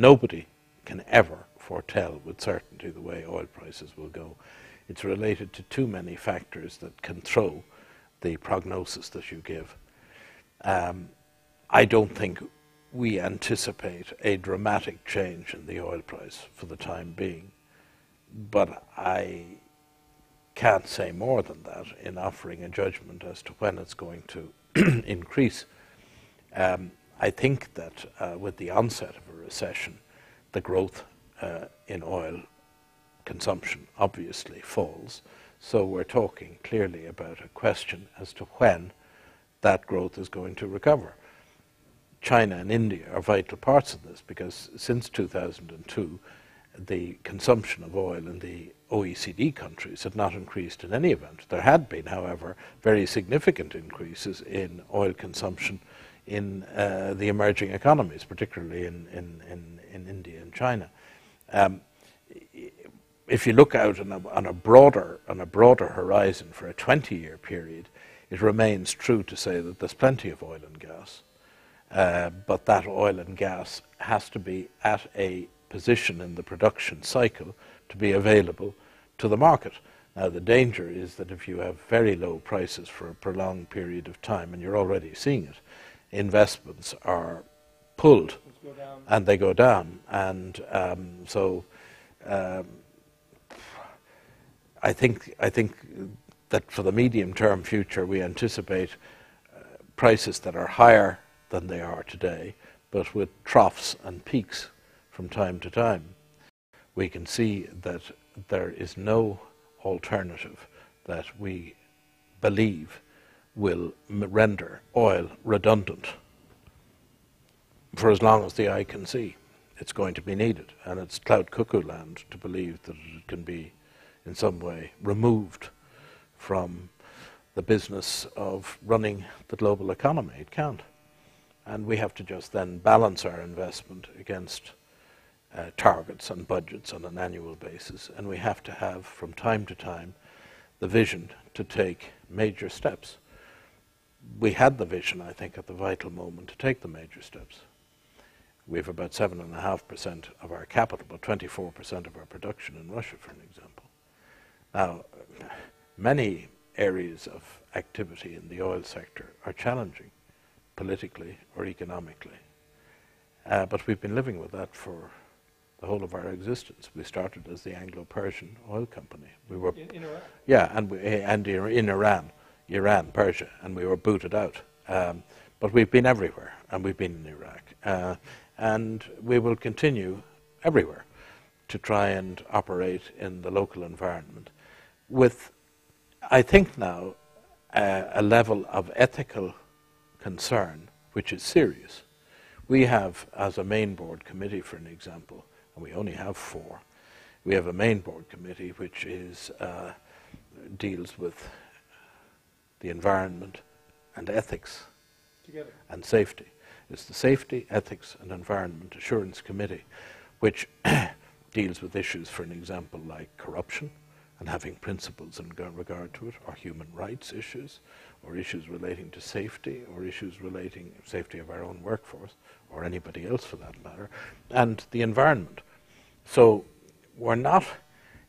nobody can ever foretell with certainty the way oil prices will go. It's related to too many factors that can throw the prognosis that you give. I don't think we anticipate a dramatic change in the oil price for the time being, but I can't say more than that in offering a judgment as to when it's going to increase. I think that with the onset of a recession, the growth in oil consumption obviously falls. So we're talking clearly about a question as to when that growth is going to recover. China and India are vital parts of this, because since 2002, the consumption of oil in the OECD countries had not increased in any event. There had been, however, very significant increases in oil consumption in the emerging economies, particularly in India and China. If you look out on a broader horizon for a 20-year period, it remains true to say that there's plenty of oil and gas, but that oil and gas has to be at a position in the production cycle to be available to the market. Now, the danger is that if you have very low prices for a prolonged period of time, and you're already seeing it, investments are pulled and they go down. And I think that for the medium-term future, we anticipate prices that are higher than they are today, but with troughs and peaks from time to time. We can see that there is no alternative that we believe will render oil redundant for as long as the eye can see. It's going to be needed, and it's cloud cuckoo land to believe that it can be in some way removed from the business of running the global economy. It can't. And we have to just then balance our investment against targets and budgets on an annual basis, and we have to have, from time to time, the vision to take major steps. We had the vision, I think, at the vital moment to take the major steps. We have about 7.5% of our capital, but 24% of our production in Russia, for an example. Now, many areas of activity in the oil sector are challenging, politically or economically. But we've been living with that for the whole of our existence. We started as the Anglo-Persian Oil Company. We were in Iraq. Yeah, and in Iran, Persia, and we were booted out. But we've been everywhere, and we've been in Iraq, and we will continue everywhere to try and operate in the local environment with, I think now, a level of ethical concern which is serious. We have, as a main board committee, for an example, and we only have 4, we have a main board committee which is deals with the environment and ethics together and safety. It's the Safety, Ethics and Environment Assurance Committee, which deals with issues, for an example, like corruption and having principles in regard to it, or human rights issues, or issues relating to safety, or issues relating to safety of our own workforce, or anybody else for that matter, and the environment. So we're not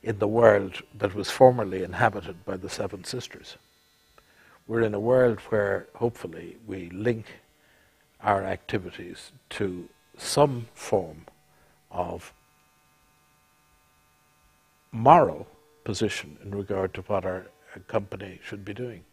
in the world that was formerly inhabited by the Seven Sisters. We're in a world where, hopefully, we link our activities to some form of moral position in regard to what our company should be doing.